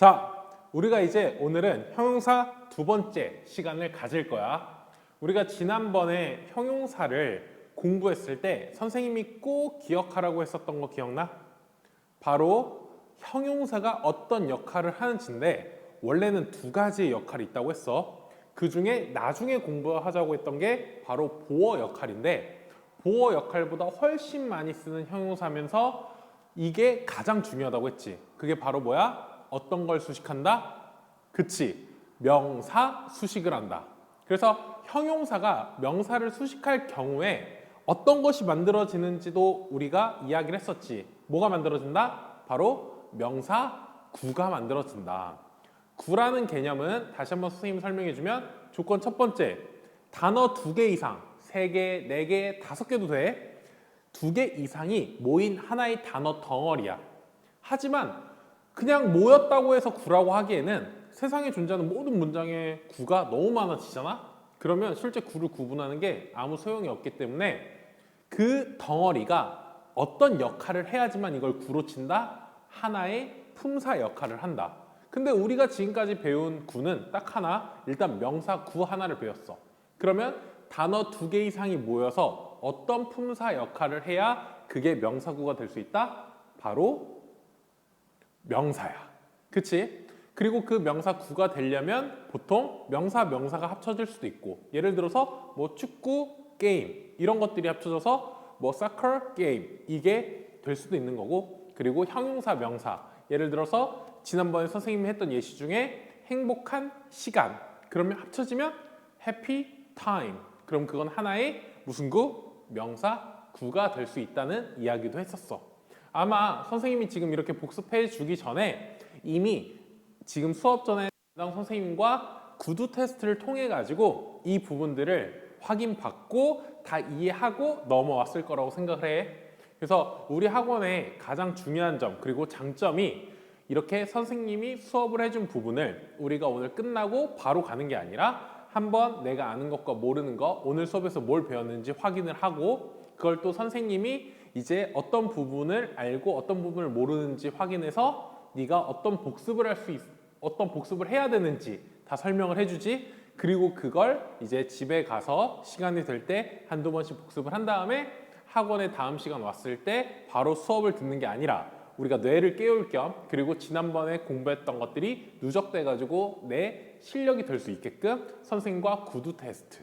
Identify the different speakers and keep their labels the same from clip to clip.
Speaker 1: 자, 우리가 이제 오늘은 형용사 두 번째 시간을 가질 거야. 우리가 지난번에 형용사를 공부했을 때 선생님이 꼭 기억하라고 했었던 거 기억나? 바로 형용사가 어떤 역할을 하는지인데 원래는 두 가지의 역할이 있다고 했어. 그 중에 나중에 공부하자고 했던 게 바로 보어 역할인데 보어 역할보다 훨씬 많이 쓰는 형용사면서 이게 가장 중요하다고 했지. 그게 바로 뭐야? 어떤 걸 수식한다? 그치, 명사 수식을 한다. 그래서 형용사가 명사를 수식할 경우에 어떤 것이 만들어지는지도 우리가 이야기를 했었지. 뭐가 만들어진다? 바로 명사 구가 만들어진다. 구라는 개념은 다시 한번 선생님이 설명해 주면 조건 첫 번째, 단어 2개 이상, 3개, 4개, 5개도 돼. 2개 이상이 모인 하나의 단어 덩어리야. 하지만 그냥 모였다고 해서 구라고 하기에는 세상에 존재하는 모든 문장에 구가 너무 많아지잖아? 그러면 실제 구를 구분하는 게 아무 소용이 없기 때문에 그 덩어리가 어떤 역할을 해야지만 이걸 구로 친다? 하나의 품사 역할을 한다. 근데 우리가 지금까지 배운 구는 딱 하나, 일단 명사 구 하나를 배웠어. 그러면 단어 2개 이상이 모여서 어떤 품사 역할을 해야 그게 명사구가 될 수 있다? 바로 명사야. 그치? 그리고 그 명사 구가 되려면 보통 명사가 합쳐질 수도 있고, 예를 들어서 뭐 축구, 게임 이런 것들이 합쳐져서 뭐 soccer, 게임 이게 될 수도 있는 거고, 그리고 형용사, 명사 예를 들어서 지난번에 선생님이 했던 예시 중에 행복한 시간 그러면 합쳐지면 happy time, 그럼 그건 하나의 무슨 구? 명사 구가 될 수 있다는 이야기도 했었어. 아마 선생님이 지금 이렇게 복습해 주기 전에 이미 지금 수업 전에 담당 선생님과 구두 테스트를 통해 가지고 이 부분들을 확인받고 다 이해하고 넘어왔을 거라고 생각을 해. 그래서 우리 학원의 가장 중요한 점 그리고 장점이 이렇게 선생님이 수업을 해준 부분을 우리가 오늘 끝나고 바로 가는 게 아니라 한번 내가 아는 것과 모르는 것, 오늘 수업에서 뭘 배웠는지 확인을 하고 그걸 또 선생님이 이제 어떤 부분을 알고 어떤 부분을 모르는지 확인해서 네가 어떤 복습을 해야 되는지 다 설명을 해주지. 그리고 그걸 이제 집에 가서 시간이 될 때 한두 번씩 복습을 한 다음에 학원에 다음 시간 왔을 때 바로 수업을 듣는 게 아니라 우리가 뇌를 깨울 겸 그리고 지난번에 공부했던 것들이 누적돼 가지고 내 실력이 될 수 있게끔 선생님과 구두 테스트,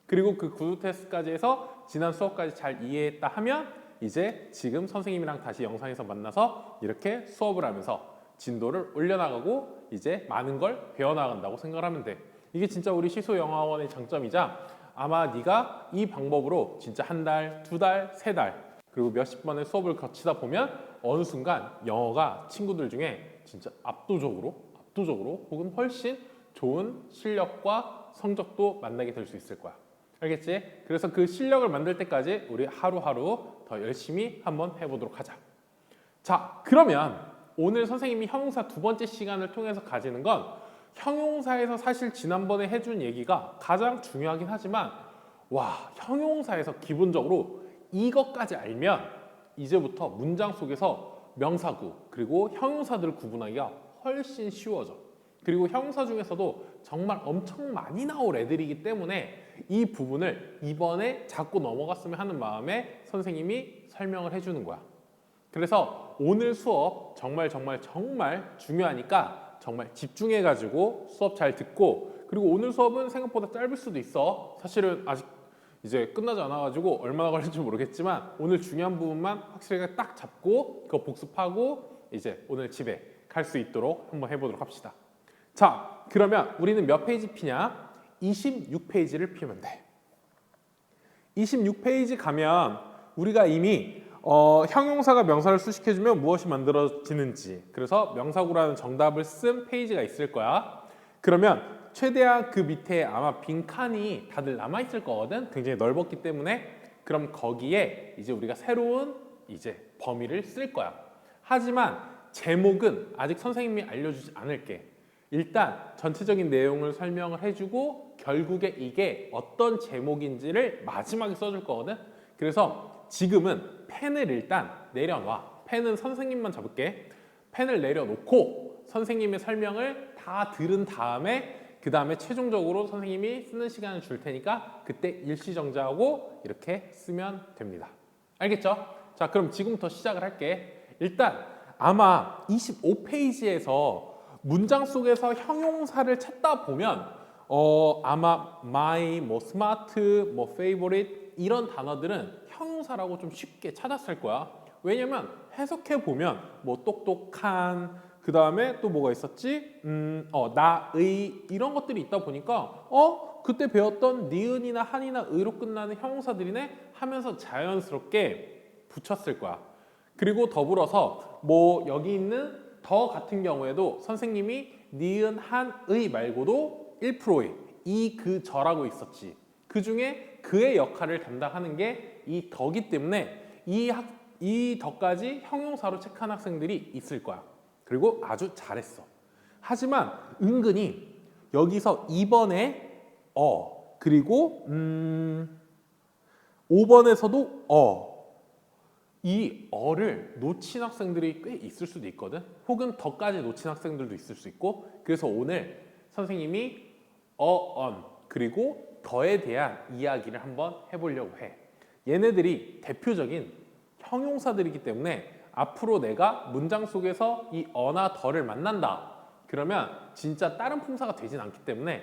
Speaker 1: 그리고 그 구두 테스트까지 해서 지난 수업까지 잘 이해했다 하면 이제 지금 선생님이랑 다시 영상에서 만나서 이렇게 수업을 하면서 진도를 올려나가고 이제 많은 걸 배워나간다고 생각을 하면 돼. 이게 진짜 우리 시소영어학원의 장점이자 아마 네가 이 방법으로 진짜 한 달, 두 달, 세 달 그리고 몇십 번의 수업을 거치다 보면 어느 순간 영어가 친구들 중에 진짜 압도적으로 혹은 훨씬 좋은 실력과 성적도 만나게 될 수 있을 거야. 알겠지? 그래서 그 실력을 만들 때까지 우리 하루하루 더 열심히 한번 해보도록 하자. 자, 그러면 오늘 선생님이 형용사 두 번째 시간을 통해서 가지는 건 형용사에서 사실 지난번에 해준 얘기가 가장 중요하긴 하지만 형용사에서 기본적으로 이것까지 알면 이제부터 문장 속에서 명사구 그리고 형용사들을 구분하기가 훨씬 쉬워져. 그리고 형용사 중에서도 정말 엄청 많이 나올 애들이기 때문에 이 부분을 이번에 잡고 넘어갔으면 하는 마음에 선생님이 설명을 해주는 거야. 그래서 오늘 수업 정말 중요하니까 정말 집중해가지고 수업 잘 듣고, 그리고 오늘 수업은 생각보다 짧을 수도 있어. 사실은 아직 이제 끝나지 않아가지고 얼마나 걸릴지 모르겠지만 오늘 중요한 부분만 확실하게 딱 잡고 그거 복습하고 이제 오늘 집에 갈 수 있도록 한번 해보도록 합시다. 자, 그러면 우리는 몇 페이지 피냐? 26페이지를 피면 돼. 26페이지 가면 우리가 이미 형용사가 명사를 수식해주면 무엇이 만들어지는지, 그래서 명사구라는 정답을 쓴 페이지가 있을 거야. 그러면 최대한 그 밑에 아마 빈칸이 다들 남아있을 거거든. 굉장히 넓었기 때문에. 그럼 거기에 이제 우리가 새로운 이제 범위를 쓸 거야. 하지만 제목은 아직 선생님이 알려주지 않을게. 일단 전체적인 내용을 설명을 해주고 결국에 이게 어떤 제목인지를 마지막에 써줄 거거든. 그래서 지금은 펜을 일단 내려놔. 펜은 선생님만 잡을게. 펜을 내려놓고 선생님의 설명을 다 들은 다음에 그 다음에 최종적으로 선생님이 쓰는 시간을 줄 테니까 그때 일시정지하고 이렇게 쓰면 됩니다. 알겠죠? 자, 그럼 지금부터 시작을 할게. 일단 아마 25페이지에서 문장 속에서 형용사를 찾다 보면 아마 my, 뭐 smart, 뭐 favorite 이런 단어들은 형용사라고 좀 쉽게 찾았을 거야. 왜냐면 해석해 보면 뭐 똑똑한, 그 다음에 또 뭐가 있었지? 나의 이런 것들이 있다 보니까 그때 배웠던 니은이나 한이나 의로 끝나는 형용사들이네 하면서 자연스럽게 붙였을 거야. 그리고 더불어서 뭐 여기 있는 더 같은 경우에도 선생님이 니은 한의 말고도 1%의 이 그 저라고 있었지. 그 중에 그의 역할을 담당하는 게 이 더기 때문에 이 더까지 형용사로 체크한 학생들이 있을 거야. 그리고 아주 잘했어. 하지만 은근히 여기서 2번에 그리고 5번에서도 이 어를 놓친 학생들이 꽤 있을 수도 있거든. 혹은 더까지 놓친 학생들도 있을 수 있고. 그래서 오늘 선생님이 그리고 더에 대한 이야기를 한번 해보려고 해. 얘네들이 대표적인 형용사들이기 때문에 앞으로 내가 문장 속에서 이 어나 더를 만난다. 그러면 진짜 다른 품사가 되진 않기 때문에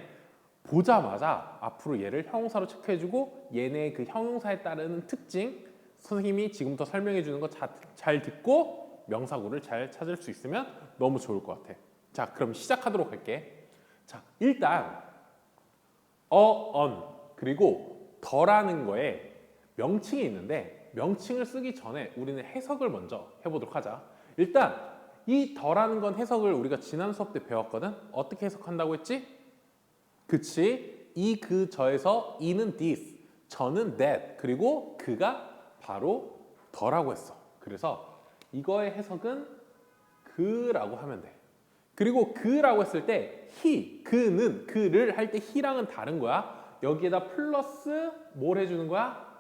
Speaker 1: 보자마자 앞으로 얘를 형용사로 체크해주고 얘네의 그 형용사에 따르는 특징 선생님이 지금부터 설명해 주는 거 잘 듣고 명사구를 잘 찾을 수 있으면 너무 좋을 것 같아. 자, 그럼 시작하도록 할게. 자, 일단 그리고 더라는 거에 명칭이 있는데 명칭을 쓰기 전에 우리는 해석을 먼저 해보도록 하자. 일단 이 더라는 건 해석을 우리가 지난 수업 때 배웠거든. 어떻게 해석한다고 했지? 그치? 이 그 저에서 이는 this, 저는 that, 그리고 그가 바로 더라고 했어. 그래서 이거의 해석은 그라고 하면 돼. 그리고 그라고 했을 때 he, 그는, 그를 할 때 he랑은 다른 거야. 여기에다 플러스 뭘 해주는 거야?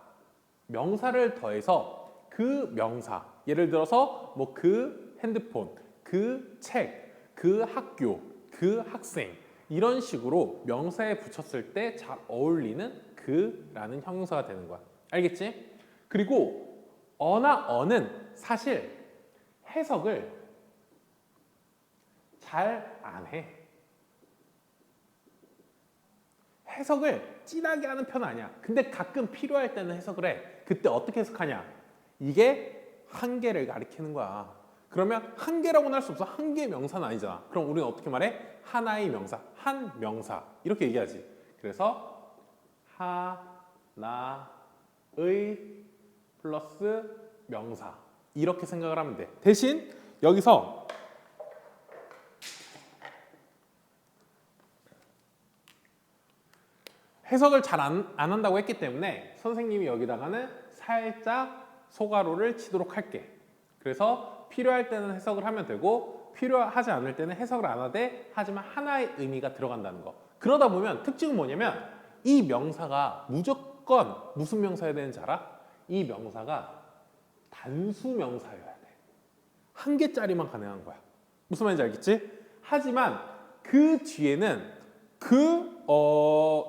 Speaker 1: 명사를 더해서 그 명사. 예를 들어서 뭐 그 핸드폰, 그 책, 그 학교, 그 학생 이런 식으로 명사에 붙였을 때 잘 어울리는 그라는 형용사가 되는 거야. 알겠지? 그리고 어는 사실 해석을 잘 안 해. 해석을 진하게 하는 편은 아니야. 근데 가끔 필요할 때는 해석을 해. 그때 어떻게 해석하냐? 이게 한계를 가리키는 거야. 그러면 한계라고는 할 수 없어. 한 개의 명사는 아니잖아. 그럼 우리는 어떻게 말해? 하나의 명사, 한 명사 이렇게 얘기하지. 그래서 하나의 플러스 명사 이렇게 생각을 하면 돼. 대신 여기서 해석을 잘 안 한다고 했기 때문에 선생님이 여기다가는 살짝 소가로를 치도록 할게. 그래서 필요할 때는 해석을 하면 되고 필요하지 않을 때는 해석을 안 하되 하지만 하나의 의미가 들어간다는 거. 그러다 보면 특징은 뭐냐면 이 명사가 무조건 무슨 명사여야 되는지 알아? 이 명사가 단수 명사여야 돼. 한 개짜리만 가능한 거야. 무슨 말인지 알겠지? 하지만 그 뒤에는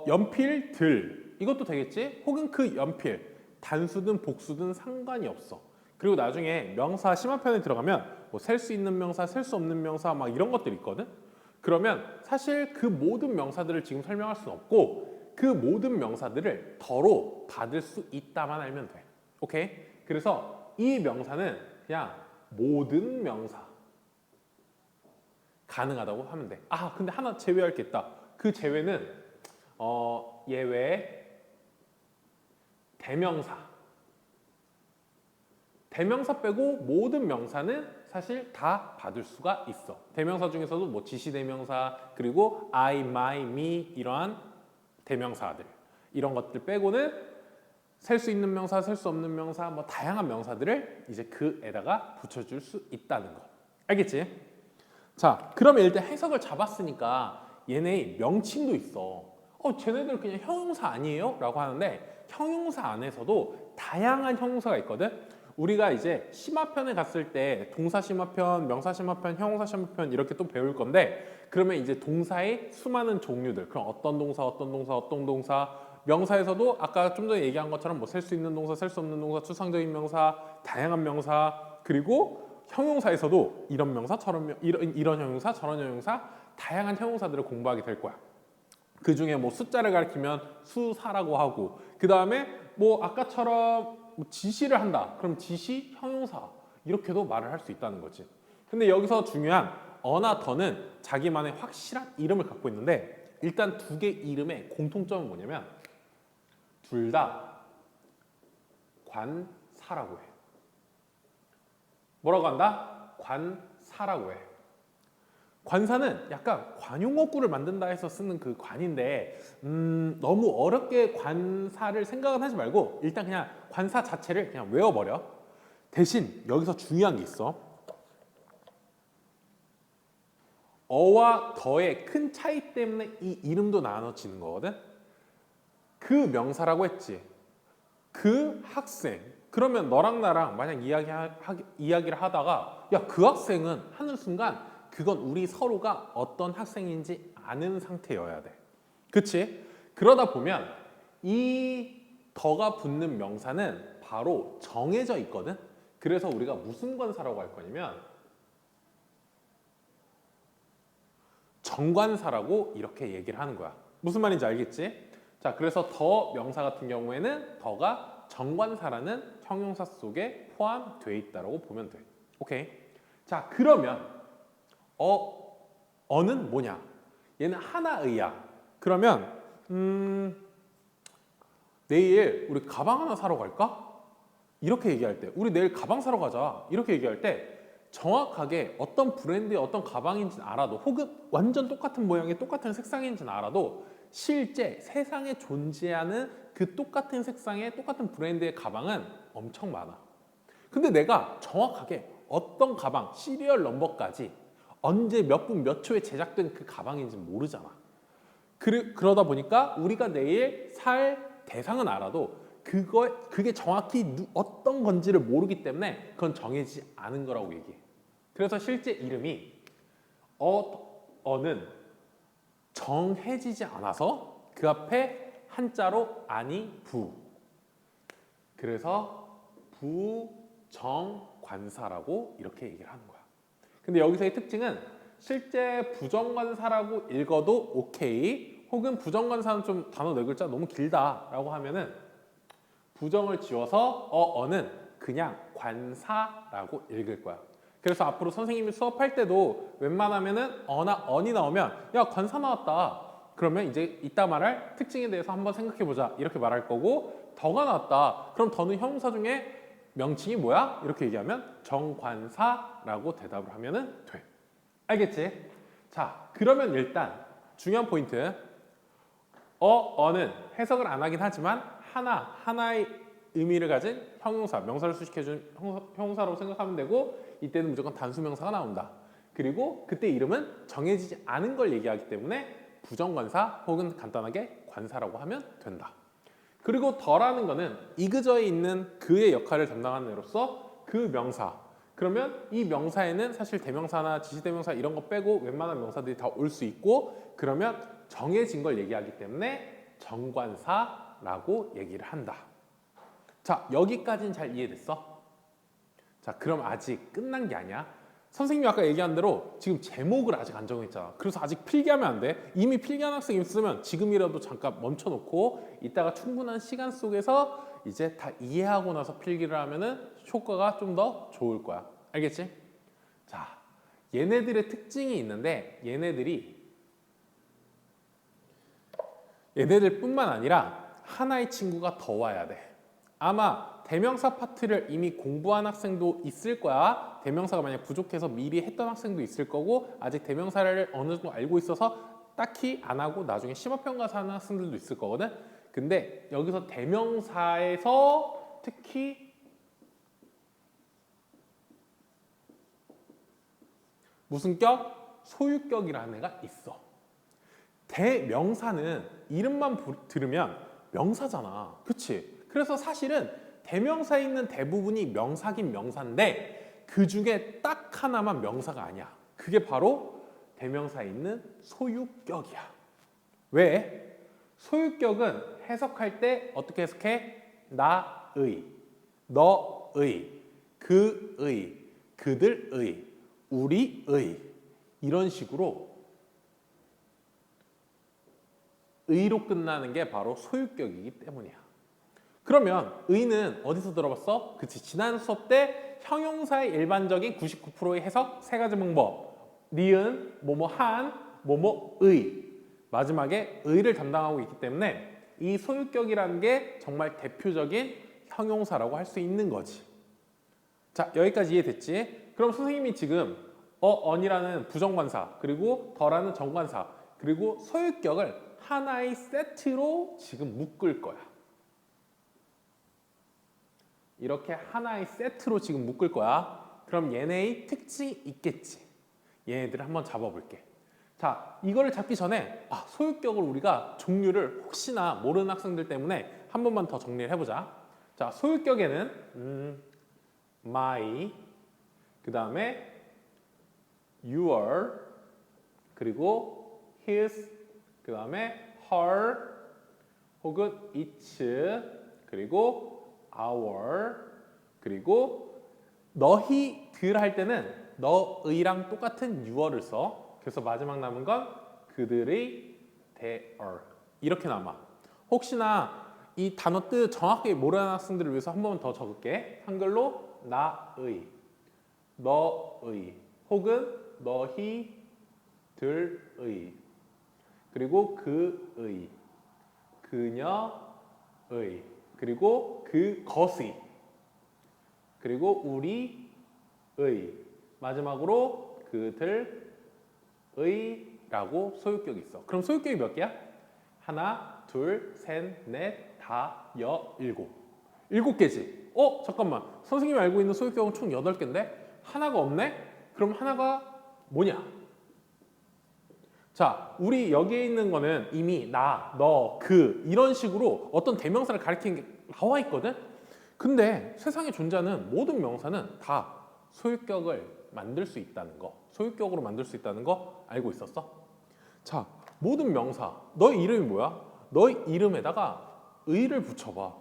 Speaker 1: 연필들 이것도 되겠지? 혹은 그 연필 단수든 복수든 상관이 없어. 그리고 나중에 명사 심화편에 들어가면 뭐 셀 수 있는 명사, 셀 수 없는 명사 막 이런 것들이 있거든. 그러면 사실 그 모든 명사들을 지금 설명할 수는 없고 그 모든 명사들을 더로 받을 수 있다만 알면 돼. 오케이? 그래서 이 명사는 그냥 모든 명사 가능하다고 하면 돼. 아, 근데 하나 제외할 게 있다. 그 제외는 예외 대명사. 대명사 빼고 모든 명사는 사실 다 받을 수가 있어. 대명사 중에서도 뭐 지시대명사 그리고 I, my, me 이러한 대명사들 이런 것들 빼고는 셀 수 있는 명사, 셀 수 없는 명사 뭐 다양한 명사들을 이제 그에다가 붙여줄 수 있다는 거. 알겠지? 자, 그러면 일단 해석을 잡았으니까 얘네 명칭도 있어. 쟤네들 그냥 형용사 아니에요? 라고 하는데 형용사 안에서도 다양한 형용사가 있거든. 우리가 이제 심화편에 갔을 때 동사 심화편, 명사 심화편, 형용사 심화편 이렇게 또 배울 건데 그러면 이제 동사의 수많은 종류들 그럼 어떤 동사, 어떤 동사, 어떤 동사 명사에서도 아까 좀 전에 얘기한 것처럼 뭐 셀 수 있는 동사, 셀 수 없는 동사, 추상적인 명사, 다양한 명사 그리고 형용사에서도 이런 명사, 저런 이런 형용사, 저런 형용사 다양한 형용사들을 공부하게 될 거야. 그 중에 뭐 숫자를 가리키면 수사라고 하고 그 다음에 뭐 아까처럼 뭐 지시를 한다. 그럼 지시, 형용사 이렇게도 말을 할 수 있다는 거지. 근데 여기서 중요한 어나 더는 자기만의 확실한 이름을 갖고 있는데 일단 두 개 이름의 공통점은 뭐냐면 둘 다 관사라고 해. 뭐라고 한다? 관사라고 해. 관사는 약간 관용어구를 만든다 해서 쓰는 그 관인데 너무 어렵게 관사를 생각은 하지 말고 일단 그냥 관사 자체를 그냥 외워버려. 대신 여기서 중요한 게 있어. 어와 더의 큰 차이 때문에 이 이름도 나눠지는 거거든. 그 명사라고 했지. 그 학생. 그러면 너랑 나랑 만약 이야기를 하다가 야, 그 학생은 하는 순간 그건 우리 서로가 어떤 학생인지 아는 상태여야 돼. 그치? 그러다 보면 이 더가 붙는 명사는 바로 정해져 있거든. 그래서 우리가 무슨 관사라고 할 거냐면 정관사라고 이렇게 얘기를 하는 거야. 무슨 말인지 알겠지? 자, 그래서 더 명사 같은 경우에는 더가 정관사라는 형용사 속에 포함되어 있다고 보면 돼. 오케이. 자, 그러면 어는 뭐냐? 얘는 하나의야. 그러면 내일 우리 가방 하나 사러 갈까? 이렇게 얘기할 때 우리 내일 가방 사러 가자. 이렇게 얘기할 때 정확하게 어떤 브랜드의 어떤 가방인지는 알아도 혹은 완전 똑같은 모양의 똑같은 색상인지는 알아도 실제 세상에 존재하는 그 똑같은 색상의 똑같은 브랜드의 가방은 엄청 많아. 근데 내가 정확하게 어떤 가방, 시리얼 넘버까지 언제 몇 분 몇 초에 제작된 그 가방인지 모르잖아. 그러다 보니까 우리가 내일 살 대상은 알아도 그게 정확히 어떤 건지를 모르기 때문에 그건 정해지지 않은 거라고 얘기해. 그래서 실제 이름이 어는 정해지지 않아서 그 앞에 한자로 아니 부. 그래서 부정관사라고 이렇게 얘기를 하는 거야. 근데 여기서의 특징은 실제 부정관사라고 읽어도 오케이 혹은 부정관사는 좀 단어 네 글자 너무 길다라고 하면은 부정을 지워서 어는 그냥 관사라고 읽을 거야. 그래서 앞으로 선생님이 수업할 때도 웬만하면은 어나 언이 나오면 야 관사 나왔다. 그러면 이제 이따 말할 특징에 대해서 한번 생각해 보자 이렇게 말할 거고 더가 나왔다. 그럼 더는 형용사 중에 명칭이 뭐야? 이렇게 얘기하면 정관사라고 대답을 하면 돼. 알겠지? 자, 그러면 일단 중요한 포인트. 어는 해석을 안 하긴 하지만 하나의 의미를 가진 형용사, 명사를 수식해준 형용사라고 생각하면 되고 이때는 무조건 단수명사가 나온다. 그리고 그때 이름은 정해지지 않은 걸 얘기하기 때문에 부정관사 혹은 간단하게 관사라고 하면 된다. 그리고 더라는 거는 이그저에 있는 그의 역할을 담당하는 애로서 그 명사. 그러면 이 명사에는 사실 대명사나 지시대명사 이런 거 빼고 웬만한 명사들이 다 올 수 있고 그러면 정해진 걸 얘기하기 때문에 정관사라고 얘기를 한다. 자, 여기까지는 잘 이해됐어? 자, 그럼 아직 끝난 게 아니야. 선생님이 아까 얘기한 대로 지금 제목을 아직 안 정했잖아. 그래서 아직 필기하면 안 돼. 이미 필기한 학생이 있으면 지금이라도 잠깐 멈춰놓고 이따가 충분한 시간 속에서 이제 다 이해하고 나서 필기를 하면은 효과가 좀 더 좋을 거야. 알겠지? 자, 얘네들의 특징이 있는데 얘네들 뿐만 아니라 하나의 친구가 더 와야 돼. 아마 대명사 파트를 이미 공부한 학생도 있을 거야. 대명사가 만약 부족해서 미리 했던 학생도 있을 거고 아직 대명사를 어느 정도 알고 있어서 딱히 안 하고 나중에 심화편 가서 하는 학생들도 있을 거거든. 근데 여기서 대명사에서 특히 무슨 격? 소유격이라는 애가 있어. 대명사는 이름만 들으면 명사잖아. 그치? 그래서 사실은 대명사에 있는 대부분이 명사긴 명사인데 그 중에 딱 하나만 명사가 아니야. 그게 바로 대명사에 있는 소유격이야. 왜? 소유격은 해석할 때 어떻게 해석해? 나의, 너의, 그의, 그들의, 우리의 이런 식으로 의로 끝나는 게 바로 소유격이기 때문이야. 그러면 의는 어디서 들어봤어? 그치, 지난 수업 때 형용사의 일반적인 99%의 해석 세 가지 방법. 니은, 뭐뭐한, 뭐뭐의. 마지막에 의를 담당하고 있기 때문에 이 소유격이라는 게 정말 대표적인 형용사라고 할 수 있는 거지. 자, 여기까지 이해됐지? 그럼 선생님이 지금 언이라는 부정관사, 그리고 더라는 정관사, 그리고 소유격을 하나의 세트로 지금 묶을 거야. 이렇게 하나의 세트로 지금 묶을 거야. 그럼 얘네의 특징이 있겠지. 얘네들을 한번 잡아볼게. 자, 이거를 잡기 전에 소유격을 우리가 종류를 혹시나 모르는 학생들 때문에 한 번만 더 정리를 해보자. 자, 소유격에는 my, 그 다음에 your, 그리고 his, 그 다음에 her, 혹은 its, 그리고 our, 그리고 너희, 들 할 때는 너의랑 똑같은 you를 써. 그래서 마지막 남은 건 그들의 their 이렇게 남아. 혹시나 이 단어 뜻 정확하게 모르는 학생들을 위해서 한 번 더 적을게. 한글로 나의, 너의, 혹은 너희, 들의, 그리고 그의, 그녀의, 그리고 그것의, 그리고 우리의, 마지막으로 그들의라고 소유격이 있어. 그럼 소유격이 몇 개야? 하나, 둘, 셋, 넷, 다, 일곱. 7개지. 잠깐만. 선생님이 알고 있는 소유격은 총 8개인데 하나가 없네? 그럼 하나가 뭐냐? 자, 우리 여기에 있는 거는 이미 나, 너, 그 이런 식으로 어떤 대명사를 가리키는 게 나와 있거든? 근데 세상에 존재하는 모든 명사는 다 소유격을 만들 수 있다는 거, 소유격으로 만들 수 있다는 거 알고 있었어? 자, 모든 명사, 너의 이름이 뭐야? 너의 이름에다가 의를 붙여봐.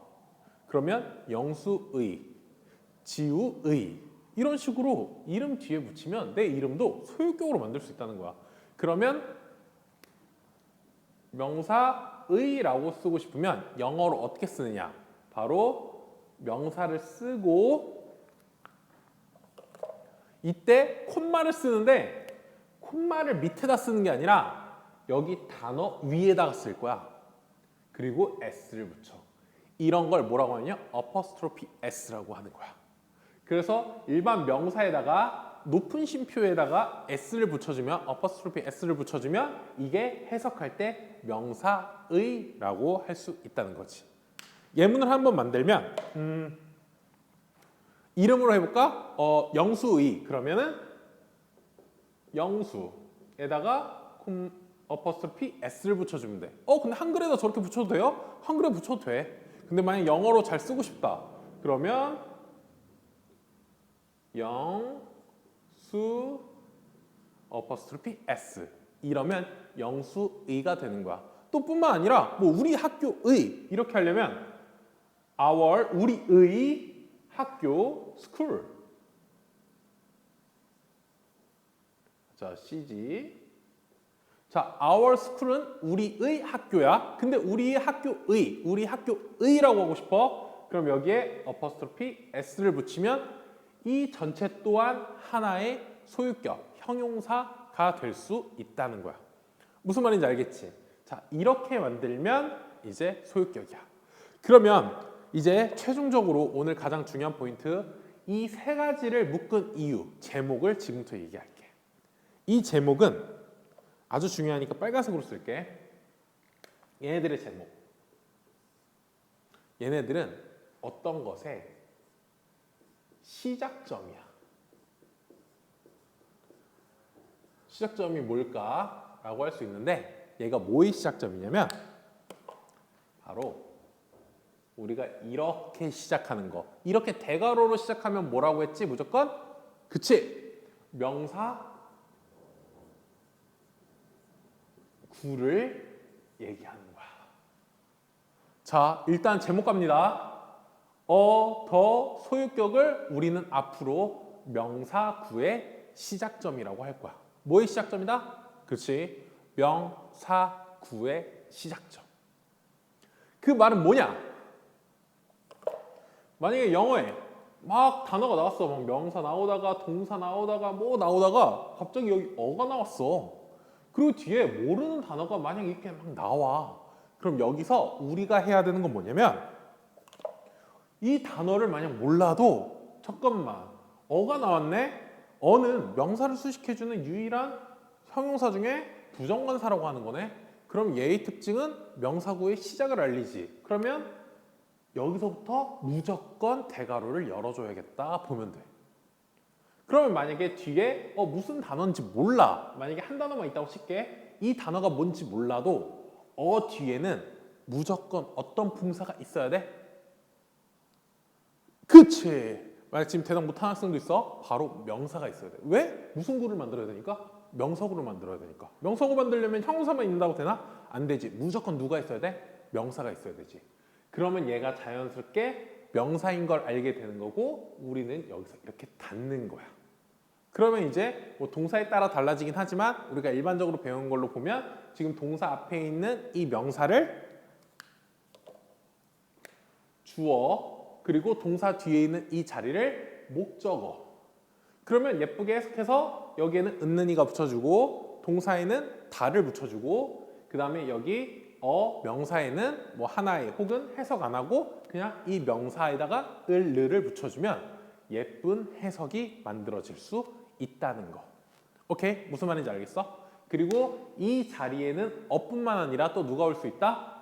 Speaker 1: 그러면 영수의, 지우의 이런 식으로 이름 뒤에 붙이면 내 이름도 소유격으로 만들 수 있다는 거야. 그러면 명사의라고 쓰고 싶으면 영어로 어떻게 쓰느냐? 바로 명사를 쓰고 이때 콤마를 쓰는데 콤마를 밑에다 쓰는 게 아니라 여기 단어 위에다가 쓸 거야. 그리고 s를 붙여. 이런 걸 뭐라고 하냐? apostrophe s라고 하는 거야. 그래서 일반 명사에다가 높은 쉼표에다가 s를 붙여주면 apostrophe s를 붙여주면 이게 해석할 때 명사의라고 할 수 있다는 거지. 예문을 한번 만들면 이름으로 해볼까? 영수의 그러면은 영수에다가 apostrophe s를 붙여주면 돼. 근데 한글에다 저렇게 붙여도 돼요? 한글에 붙여도 돼. 근데 만약 영어로 잘 쓰고 싶다. 그러면 영수 apostrophe s 이러면 영수의가 되는 거야. 또 뿐만 아니라 뭐 우리 학교의 이렇게 하려면 our 우리의 학교 school. 자, CG. 자, our school은 우리의 학교야. 근데 우리의 학교의, 우리 학교의라고 하고 싶어. 그럼 여기에 apostrophe s를 붙이면 이 전체 또한 하나의 소유격, 형용사가 될 수 있다는 거야. 무슨 말인지 알겠지? 자, 이렇게 만들면 이제 소유격이야. 그러면 이제 최종적으로 오늘 가장 중요한 포인트, 이 세 가지를 묶은 이유, 제목을 지금부터 얘기할게. 이 제목은 아주 중요하니까 빨간색으로 쓸게. 얘네들의 제목. 얘네들은 어떤 것의 시작점이야. 시작점이 뭘까라고 할 수 있는데 얘가 뭐의 시작점이냐면 바로 우리가 이렇게 시작하는 거. 이렇게 대괄호로 시작하면 뭐라고 했지? 무조건? 그치? 명사 구를 얘기하는 거야. 자, 일단 제목 갑니다. 더 소유격을 우리는 앞으로 명사 구의 시작점이라고 할 거야. 뭐의 시작점이다? 그렇지. 명사 구의 시작점. 그 말은 뭐냐? 만약에 영어에 막 단어가 나왔어. 막 명사 나오다가 동사 나오다가 뭐 나오다가 갑자기 여기 어가 나왔어. 그리고 뒤에 모르는 단어가 만약에 이렇게 막 나와. 그럼 여기서 우리가 해야 되는 건 뭐냐면 이 단어를 만약 몰라도 잠깐만 어가 나왔네? 어는 명사를 수식해주는 유일한 형용사 중에 부정관사라고 하는 거네. 그럼 얘의 특징은 명사구의 시작을 알리지. 그러면 여기서부터 무조건 대괄호를 열어줘야겠다 보면 돼. 그러면 만약에 뒤에 무슨 단어인지 몰라. 만약에 한 단어만 있다고 칠게. 이 단어가 뭔지 몰라도 뒤에는 무조건 어떤 품사가 있어야 돼? 그치. 만약 지금 대답 못하는 학생도 있어? 바로 명사가 있어야 돼. 왜? 무슨 구를 만들어야 되니까? 명사구를 만들어야 되니까. 명사구 만들려면 형용사만 있는다고 되나? 안 되지. 무조건 누가 있어야 돼? 명사가 있어야 되지. 그러면 얘가 자연스럽게 명사인 걸 알게 되는 거고 우리는 여기서 이렇게 닫는 거야. 그러면 이제 뭐 동사에 따라 달라지긴 하지만 우리가 일반적으로 배운 걸로 보면 지금 동사 앞에 있는 이 명사를 주어 그리고 동사 뒤에 있는 이 자리를 목적어. 그러면 예쁘게 해석해서 여기에는 은는이가 붙여주고 동사에는 다를 붙여주고 그 다음에 여기 명사에는 뭐 하나의 혹은 해석 안 하고 그냥 이 명사에다가 을를 붙여주면 예쁜 해석이 만들어질 수 있다는 거. 오케이? 무슨 말인지 알겠어? 그리고 이 자리에는 어뿐만 아니라 또 누가 올 수 있다?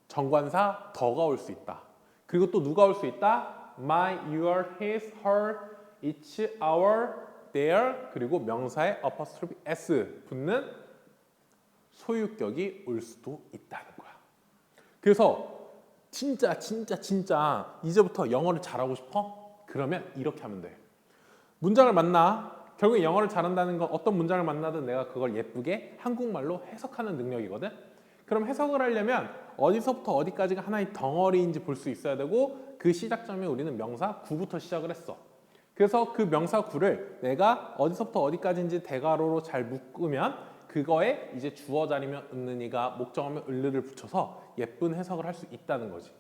Speaker 1: 정관사 더가 올 수 있다. 그리고 또 누가 올 수 있다? my, your, his, her, each, our, their 그리고 명사에 apostrophe s 붙는 소유격이 올 수도 있다는 거야. 그래서 진짜 이제부터 영어를 잘하고 싶어? 그러면 이렇게 하면 돼. 문장을 만나. 결국 영어를 잘한다는 건 어떤 문장을 만나든 내가 그걸 예쁘게 한국말로 해석하는 능력이거든. 그럼 해석을 하려면 어디서부터 어디까지가 하나의 덩어리인지 볼 수 있어야 되고 그 시작점에 우리는 명사 구부터 시작을 했어. 그래서 그 명사 구를 내가 어디서부터 어디까지인지 대괄호로 잘 묶으면 그거에 이제 주어 자리면 은는이가 목적어면 을를 붙여서 예쁜 해석을 할 수 있다는 거지.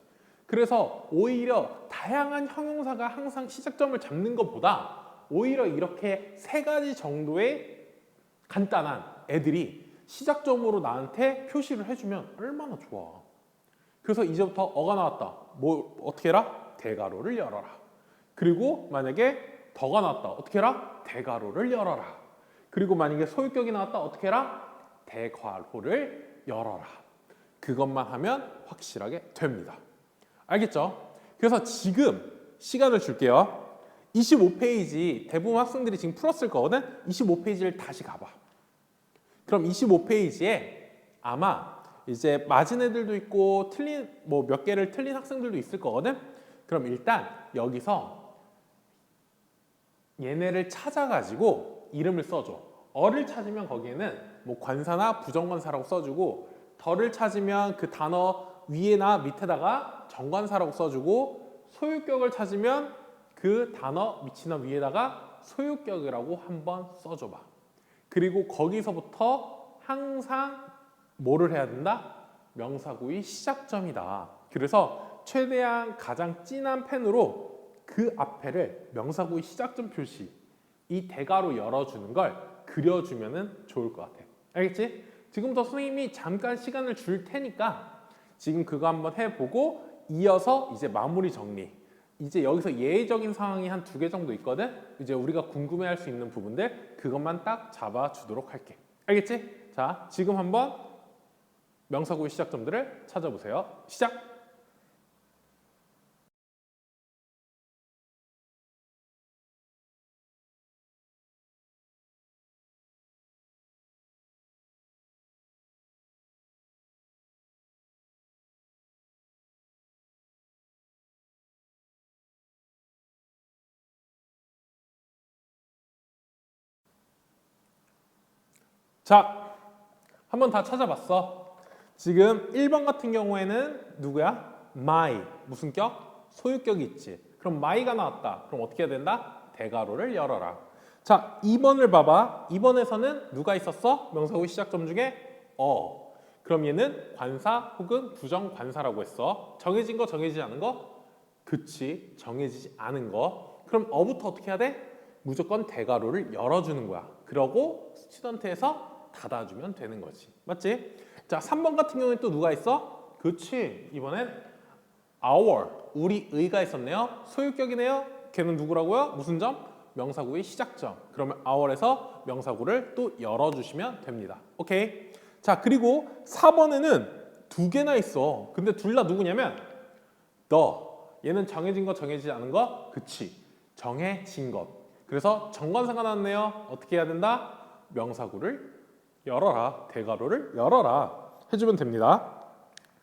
Speaker 1: 그래서 오히려 다양한 형용사가 항상 시작점을 잡는 것보다 오히려 이렇게 세 가지 정도의 간단한 애들이 시작점으로 나한테 표시를 해주면 얼마나 좋아. 그래서 이제부터 어가 나왔다. 뭐 어떻게 해라? 대괄호를 열어라. 그리고 만약에 더가 나왔다. 어떻게 해라? 대괄호를 열어라. 그리고 만약에 소유격이 나왔다. 어떻게 해라? 대괄호를 열어라. 그것만 하면 확실하게 됩니다. 알겠죠? 그래서 지금 시간을 줄게요. 25페이지 대부분 학생들이 지금 풀었을 거거든? 25페이지를 다시 가봐. 그럼 25페이지에 아마 이제 맞은 애들도 있고 틀린 뭐 몇 개를 틀린 학생들도 있을 거거든? 그럼 일단 여기서 얘네를 찾아가지고 이름을 써줘. 어를 찾으면 거기에는 뭐 관사나 부정관사라고 써주고 더를 찾으면 그 단어 위에나 밑에다가 정관사라고 써주고 소유격을 찾으면 그 단어 밑이나 위에다가 소유격이라고 한번 써줘봐. 그리고 거기서부터 항상 뭐를 해야 된다? 명사구의 시작점이다. 그래서 최대한 가장 진한 펜으로 그 앞에를 명사구의 시작점 표시 이 대괄호 열어주는 걸 그려주면 좋을 것 같아. 알겠지? 지금부터 선생님이 잠깐 시간을 줄 테니까 지금 그거 한번 해보고 이어서 이제 마무리 정리. 이제 여기서 예외적인 상황이 한 2개 정도 있거든? 이제 우리가 궁금해할 수 있는 부분들 그것만 딱 잡아주도록 할게. 알겠지? 자, 지금 한번 명사구의 시작점들을 찾아보세요. 시작! 자, 한번 다 찾아봤어. 지금 1번 같은 경우에는 누구야? my. 무슨 격? 소유격이 있지. 그럼 my가 나왔다. 그럼 어떻게 해야 된다? 대괄호를 열어라. 자, 2번을 봐봐. 2번에서는 누가 있었어? 명사구 시작점 중에 그럼 얘는 관사 혹은 부정관사라고 했어. 정해진 거, 정해지지 않은 거? 그치, 정해지지 않은 거. 그럼 어부터 어떻게 해야 돼? 무조건 대괄호를 열어주는 거야. 그러고 스튜던트에서 닫아주면 되는 거지. 맞지? 자, 3번 같은 경우에 또 누가 있어? 그치, 이번엔 our, 우리의가 있었네요. 소유격이네요. 걔는 누구라고요? 무슨 점? 명사구의 시작점. 그러면 our에서 명사구를 또 열어주시면 됩니다. 오케이. 자, 그리고 4번에는 두 개나 있어. 근데 둘 다 누구냐면 the. 얘는 정해진 거, 정해지지 않은 거? 그치. 정해진 것. 그래서 정관사가 나왔네요. 어떻게 해야 된다? 명사구를 열어라. 대괄호를 열어라. 해주면 됩니다.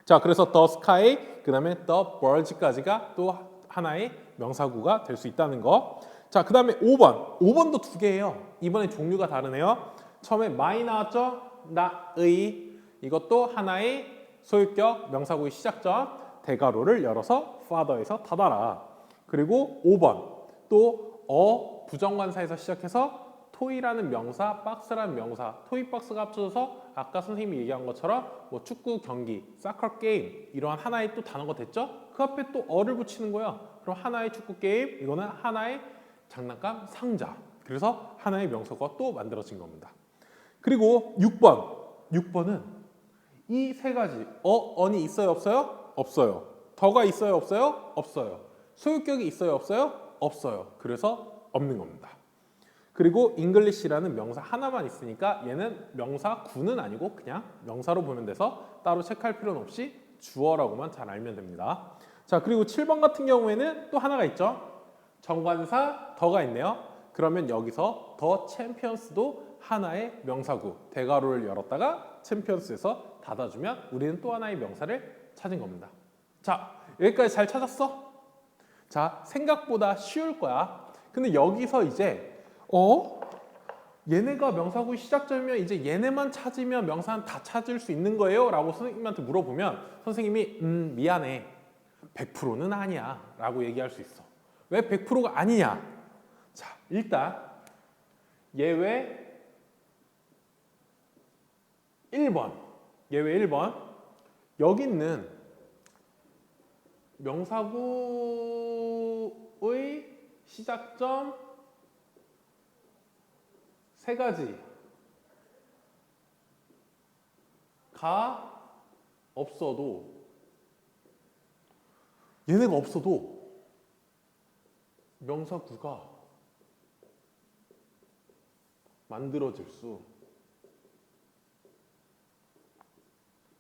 Speaker 1: 자, 그래서 the sky, 그 다음에 the birds까지가 또 하나의 명사구가 될 수 있다는 거. 자, 그 다음에 5번. 5번도 두 개예요. 이번에 종류가 다르네요. 처음에 my 나왔죠? 나의. 이것도 하나의 소유격, 명사구의 시작점. 대괄호를 열어서 father에서 닫아라. 그리고 5번. 또 부정관사에서 시작해서 토이라는 명사, 박스라는 명사, 토이 박스가 합쳐져서 아까 선생님이 얘기한 것처럼 뭐 축구 경기, 사커 게임 이러한 하나의 또 단어가 됐죠? 그 앞에 또 어를 붙이는 거예요. 그럼 하나의 축구 게임, 이거는 하나의 장난감 상자. 그래서 하나의 명사가 또 만들어진 겁니다. 그리고 6번. 6번은 이 세 가지 언이 있어요, 없어요? 없어요. 더가 있어요, 없어요? 없어요. 소유격이 있어요, 없어요? 없어요. 그래서 없는 겁니다. 그리고 English라는 명사 하나만 있으니까 얘는 명사 구는 아니고 그냥 명사로 보면 돼서 따로 체크할 필요는 없이 주어라고만 잘 알면 됩니다. 자, 그리고 7번 같은 경우에는 또 하나가 있죠. 정관사 더가 있네요. 그러면 여기서 더 챔피언스도 하나의 명사구, 대괄호를 열었다가 챔피언스에서 닫아주면 우리는 또 하나의 명사를 찾은 겁니다. 자, 여기까지 잘 찾았어? 자, 생각보다 쉬울 거야. 근데 여기서 이제 얘네가 명사구의 시작점이면 이제 얘네만 찾으면 명사는 다 찾을 수 있는 거예요? 라고 선생님한테 물어보면 선생님이 미안해. 100%는 아니야. 라고 얘기할 수 있어. 왜 100%가 아니냐? 자, 일단 예외 1번. 예외 1번. 여기 있는 명사구의 시작점 세 가지가 없어도 얘네가 없어도 명사구가 만들어질 수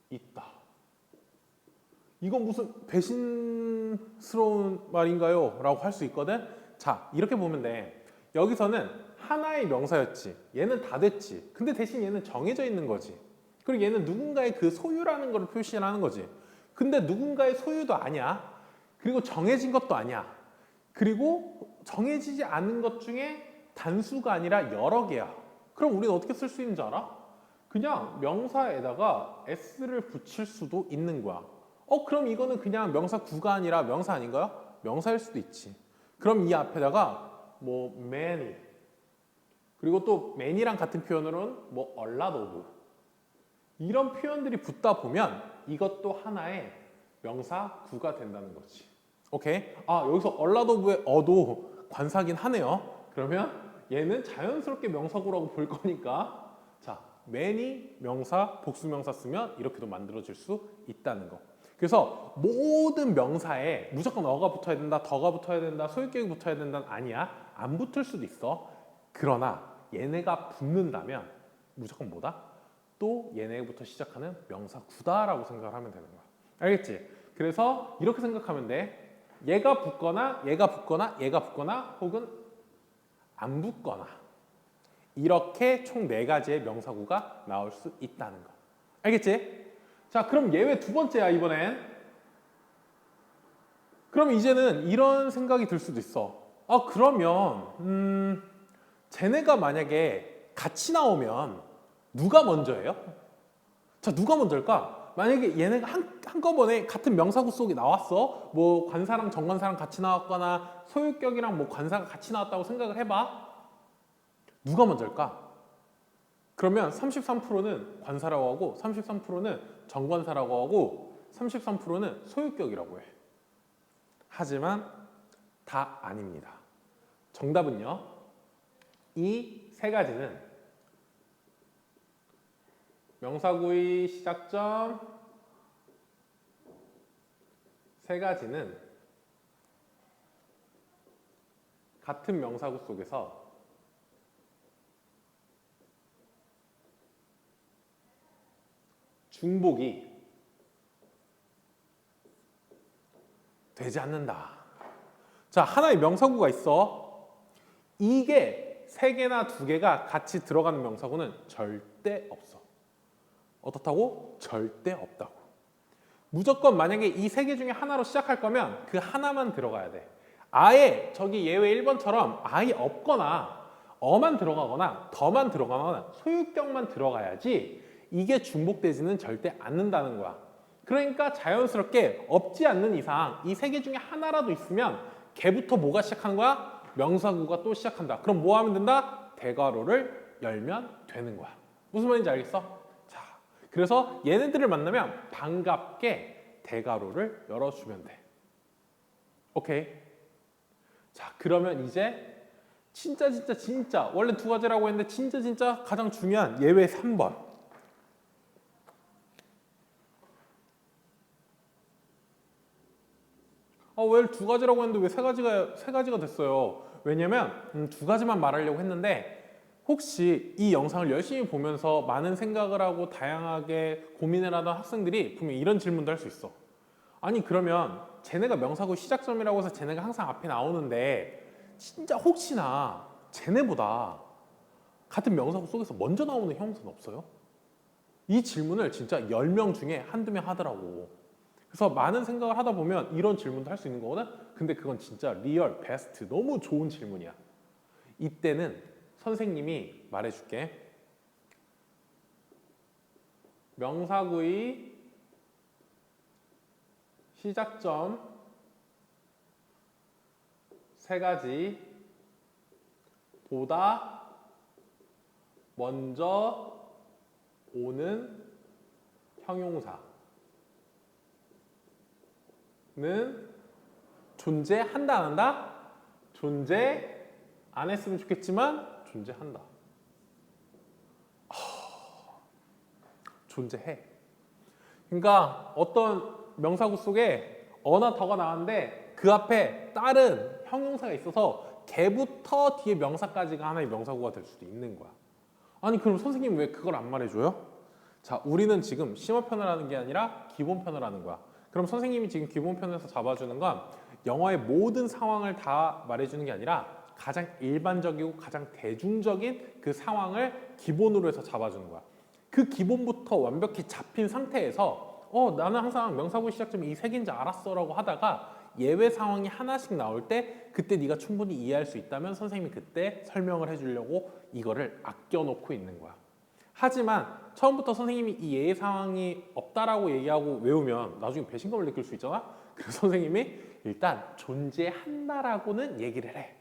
Speaker 1: 있다. 이건 무슨 배신스러운 말인가요? 라고 할 수 있거든. 자, 이렇게 보면 돼. 여기서는 하나의 명사였지. 얘는 다 됐지. 근데 대신 얘는 정해져 있는 거지. 그리고 얘는 누군가의 그 소유라는 걸 표시하는 거지. 근데 누군가의 소유도 아니야. 그리고 정해진 것도 아니야. 그리고 정해지지 않은 것 중에 단수가 아니라 여러 개야. 그럼 우리는 어떻게 쓸 수 있는 줄 알아? 그냥 명사에다가 s를 붙일 수도 있는 거야. 그럼 이거는 그냥 명사구가 아니라 명사 아닌가요? 명사일 수도 있지. 그럼 이 앞에다가 뭐 many, 그리고 또 many랑 같은 표현으로는 뭐 a lot of, 이런 표현들이 붙다 보면 이것도 하나의 명사구가 된다는 거지. 오케이? 아, 여기서 a lot of의 어도 관사긴 하네요. 그러면 얘는 자연스럽게 명사구라고 볼 거니까, 자, many 명사, 복수명사 쓰면 이렇게도 만들어질 수 있다는 거. 그래서 모든 명사에 무조건 어가 붙어야 된다, 더가 붙어야 된다, 소유격이 붙어야 된다는 아니야. 안 붙을 수도 있어. 그러나 얘네가 붙는다면 무조건 뭐다? 또 얘네부터 시작하는 명사구다라고 생각을 하면 되는 거야. 알겠지? 그래서 이렇게 생각하면 돼. 얘가 붙거나 얘가 붙거나 얘가 붙거나 혹은 안 붙거나, 이렇게 총 4가지의 명사구가 나올 수 있다는 거. 알겠지? 자, 그럼 예외 두 번째야, 이번엔. 그럼 이제는 이런 생각이 들 수도 있어. 그러면 쟤네가 만약에 같이 나오면 누가 먼저예요? 자, 누가 먼저일까? 만약에 얘네가 한꺼번에 같은 명사구 속에 나왔어. 뭐 관사랑 정관사랑 같이 나왔거나 소유격이랑 뭐 관사가 같이 나왔다고 생각을 해봐. 누가 먼저일까? 그러면 33%는 관사라고 하고 33%는 정관사라고 하고 33%는 소유격이라고 해. 하지만 다 아닙니다. 정답은요. 이 세 가지는 명사구의 시작점 세 가지는 같은 명사구 속에서 중복이 되지 않는다. 자, 하나의 명사구가 있어. 이게 세 개나 두 개가 같이 들어가는 명사구는 절대 없어. 어떻다고? 절대 없다고. 무조건 만약에 이 세 개 중에 하나로 시작할 거면 그 하나만 들어가야 돼. 아예 저기 예외 1번처럼 아예 없거나 어만 들어가거나 더만 들어가거나 소유격만 들어가야지 이게 중복되지는 절대 않는다는 거야. 그러니까 자연스럽게 없지 않는 이상 이 세 개 중에 하나라도 있으면 걔부터 뭐가 시작하는 거야? 명사구가 또 시작한다. 그럼 뭐 하면 된다? 대괄호를 열면 되는 거야. 무슨 말인지 알겠어? 자, 그래서 얘네들을 만나면 반갑게 대괄호를 열어주면 돼. 오케이. 자, 그러면 이제 진짜 원래 두 가지라고 했는데 진짜 가장 중요한 예외 3번. 왜 두 가지라고 했는데 왜 세 가지가 됐어요? 왜냐면 두 가지만 말하려고 했는데 혹시 이 영상을 열심히 보면서 많은 생각을 하고 다양하게 고민을 하던 학생들이 분명 이런 질문도 할 수 있어. 아니 그러면 쟤네가 명사구 시작점이라고 해서 쟤네가 항상 앞에 나오는데 진짜 혹시나 쟤네보다 같은 명사구 속에서 먼저 나오는 형용사는 없어요? 이 질문을 진짜 10명 중에 한두 명 하더라고. 그래서 많은 생각을 하다 보면 이런 질문도 할 수 있는 거거든? 근데 그건 진짜 리얼, 베스트, 너무 좋은 질문이야. 이때는 선생님이 말해줄게. 명사구의 시작점 세 가지 보다 먼저 오는 형용사는 존재한다 안 한다? 존재 안 했으면 좋겠지만 존재한다. 존재해. 그러니까 어떤 명사구 속에 어나 더가 나왔는데 그 앞에 다른 형용사가 있어서 걔부터 뒤에 명사까지가 하나의 명사구가 될 수도 있는 거야. 아니 그럼 선생님 왜 그걸 안 말해줘요? 자, 우리는 지금 심화편을 하는 게 아니라 기본편을 하는 거야. 그럼 선생님이 지금 기본편에서 잡아주는 건 영어의 모든 상황을 다 말해주는 게 아니라 가장 일반적이고 가장 대중적인 그 상황을 기본으로 해서 잡아주는 거야. 그 기본부터 완벽히 잡힌 상태에서 나는 항상 명사구 시작점이 이 세 개인지 알았어 라고 하다가 예외 상황이 하나씩 나올 때 그때 네가 충분히 이해할 수 있다면 선생님이 그때 설명을 해주려고 이거를 아껴놓고 있는 거야. 하지만 처음부터 선생님이 이 예외 상황이 없다라고 얘기하고 외우면 나중에 배신감을 느낄 수 있잖아. 그래서 선생님이 일단 존재한다라고는 얘기를 해.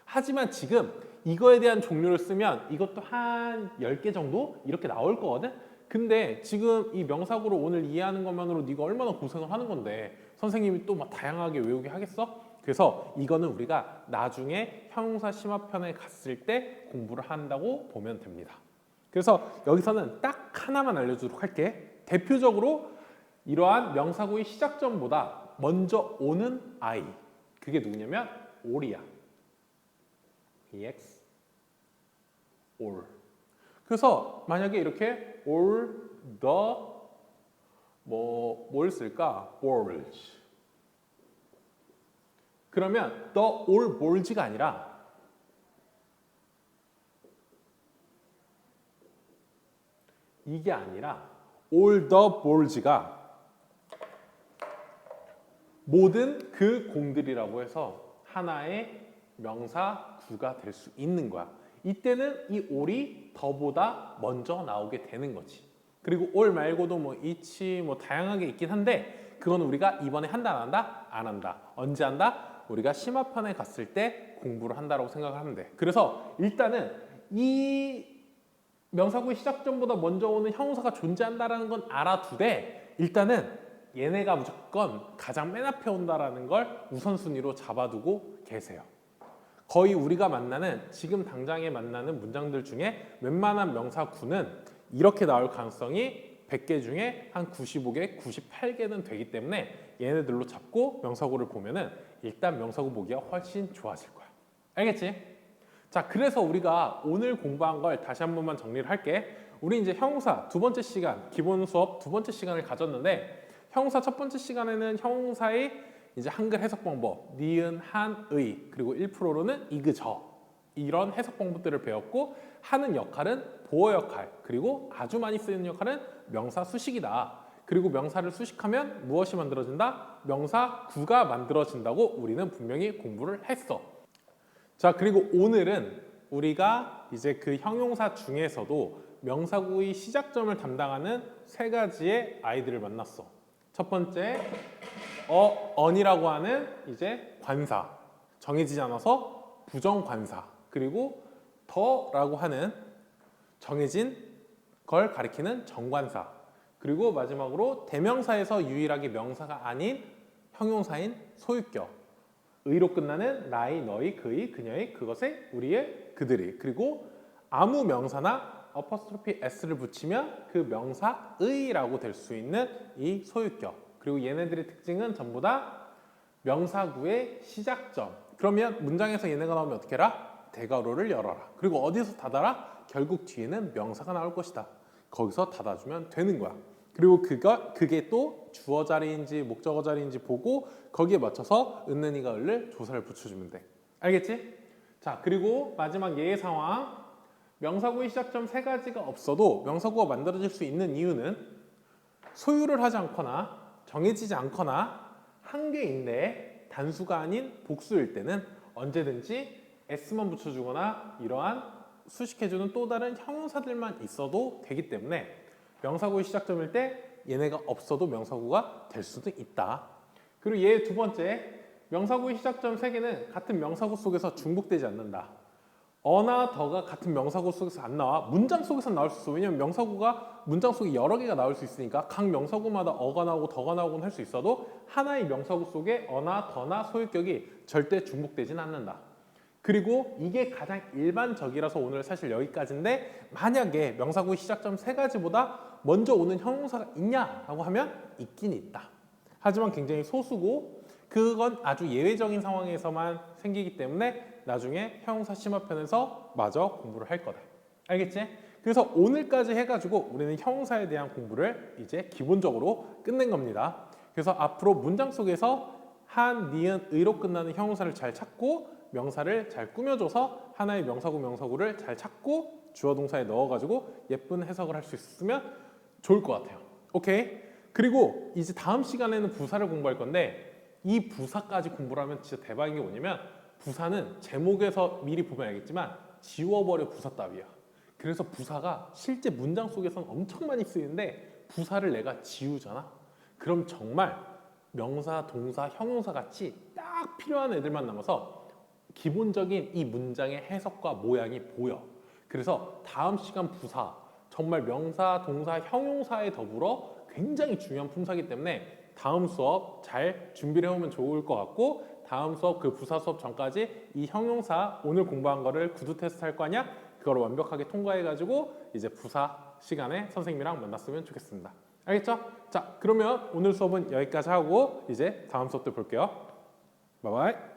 Speaker 1: 하지만 지금 이거에 대한 종류를 쓰면 이것도 한 10개 정도 이렇게 나올 거거든. 근데 지금 이 명사구를 오늘 이해하는 것만으로 네가 얼마나 고생을 하는 건데 선생님이 또 막 다양하게 외우게 하겠어? 그래서 이거는 우리가 나중에 형용사 심화편에 갔을 때 공부를 한다고 보면 됩니다. 그래서 여기서는 딱 하나만 알려주도록 할게. 대표적으로 이러한 명사구의 시작점보다 먼저 오는 I, 그게 누구냐면 all이야. EX, all. 그래서 만약에 이렇게 all the 뭘 쓸까? balls. 그러면 the all balls가 아니라 이게 아니라 all the balls가 모든 그 공들이라고 해서 하나의 명사구가 될 수 있는 거야. 이때는 이 올이 더보다 먼저 나오게 되는 거지. 그리고 올 말고도 뭐 이치 뭐 다양하게 있긴 한데 그건 우리가 이번에 한다 안 한다? 안 한다. 언제 한다? 우리가 심화편에 갔을 때 공부를 한다라고 생각을 하면 돼. 그래서 일단은 이 명사구의 시작점보다 먼저 오는 형용사가 존재한다라는 건 알아두되 일단은 얘네가 무조건 가장 맨 앞에 온다라는 걸 우선순위로 잡아두고 계세요. 거의 우리가 만나는 지금 당장에 만나는 문장들 중에 웬만한 명사구는 이렇게 나올 가능성이 100개 중에 한 95개, 98개는 되기 때문에 얘네들로 잡고 명사구를 보면은 일단 명사구 보기가 훨씬 좋아질 거야. 알겠지? 자, 그래서 우리가 오늘 공부한 걸 다시 한 번만 정리를 할게. 우리 이제 형용사 두 번째 시간, 기본 수업 두 번째 시간을 가졌는데 형용사 첫 번째 시간에는 형용사의 이제 한글 해석 방법, 니은, 한, 의, 그리고 1%로는 이그, 저 이런 해석 방법들을 배웠고 하는 역할은 보어 역할, 그리고 아주 많이 쓰이는 역할은 명사 수식이다. 그리고 명사를 수식하면 무엇이 만들어진다? 명사구가 만들어진다고 우리는 분명히 공부를 했어. 자, 그리고 오늘은 우리가 이제 그 형용사 중에서도 명사구의 시작점을 담당하는 세 가지의 아이들을 만났어. 첫 번째, 언이라고 하는 이제 관사, 정해지지 않아서 부정관사, 그리고 더라고 하는 정해진 걸 가리키는 정관사, 그리고 마지막으로 대명사에서 유일하게 명사가 아닌 형용사인 소유격, 의로 끝나는 나의, 너의, 그의, 그녀의, 그것의, 우리의, 그들의, 그리고 아무 명사나 어퍼스트로피 s를 붙이면 그 명사의라고 될 수 있는 이 소유격. 그리고 얘네들의 특징은 전부 다 명사구의 시작점. 그러면 문장에서 얘네가 나오면 어떻게 해라? 대괄호를 열어라. 그리고 어디서 닫아라? 결국 뒤에는 명사가 나올 것이다. 거기서 닫아주면 되는 거야. 그리고 그게 또 주어 자리인지 목적어 자리인지 보고 거기에 맞춰서 은는이가 을을 조사를 붙여주면 돼. 알겠지? 자, 그리고 마지막 예의 상황. 명사구의 시작점 세 가지가 없어도 명사구가 만들어질 수 있는 이유는 소유를 하지 않거나 정해지지 않거나 한 개인데 단수가 아닌 복수일 때는 언제든지 s만 붙여주거나 이러한 수식해주는 또 다른 형용사들만 있어도 되기 때문에 명사구의 시작점일 때 얘네가 없어도 명사구가 될 수도 있다. 그리고 얘 두 번째, 명사구의 시작점 세 개는 같은 명사구 속에서 중복되지 않는다. 어나 더가 같은 명사구 속에서 안 나와. 문장 속에서 나올 수 있어. 왜냐면 명사구가 문장 속에 여러 개가 나올 수 있으니까 각 명사구마다 어가 나오고 더가 나오곤 할 수 있어도 하나의 명사구 속에 어나 더나 소유격이 절대 중복되진 않는다. 그리고 이게 가장 일반적이라서 오늘 사실 여기까지인데 만약에 명사구의 시작점 세 가지보다 먼저 오는 형용사가 있냐라고 하면 있긴 있다. 하지만 굉장히 소수고 그건 아주 예외적인 상황에서만 생기기 때문에 나중에 형용사 심화편에서 마저 공부를 할 거다. 알겠지? 그래서 오늘까지 해가지고 우리는 형용사에 대한 공부를 이제 기본적으로 끝낸 겁니다. 그래서 앞으로 문장 속에서 한, 니은, 의로 끝나는 형용사를 잘 찾고 명사를 잘 꾸며줘서 하나의 명사구를 잘 찾고 주어 동사에 넣어가지고 예쁜 해석을 할 수 있으면 좋을 것 같아요. 오케이? 그리고 이제 다음 시간에는 부사를 공부할 건데 이 부사까지 공부를 하면 진짜 대박인 게 뭐냐면 부사는 제목에서 미리 보면 알겠지만 지워버려 부사 따위야. 그래서 부사가 실제 문장 속에서는 엄청 많이 쓰이는데 부사를 내가 지우잖아? 그럼 정말 명사, 동사, 형용사 같이 딱 필요한 애들만 남아서 기본적인 이 문장의 해석과 모양이 보여. 그래서 다음 시간 부사, 정말 명사, 동사, 형용사에 더불어 굉장히 중요한 품사이기 때문에 다음 수업 잘 준비를 해오면 좋을 것 같고 다음 수업 그 부사 수업 전까지 이 형용사 오늘 공부한 거를 구두 테스트 할 거 아니야? 그거를 완벽하게 통과해가지고 이제 부사 시간에 선생님이랑 만났으면 좋겠습니다. 알겠죠? 자, 그러면 오늘 수업은 여기까지 하고 이제 다음 수업 때 볼게요. 바이바이.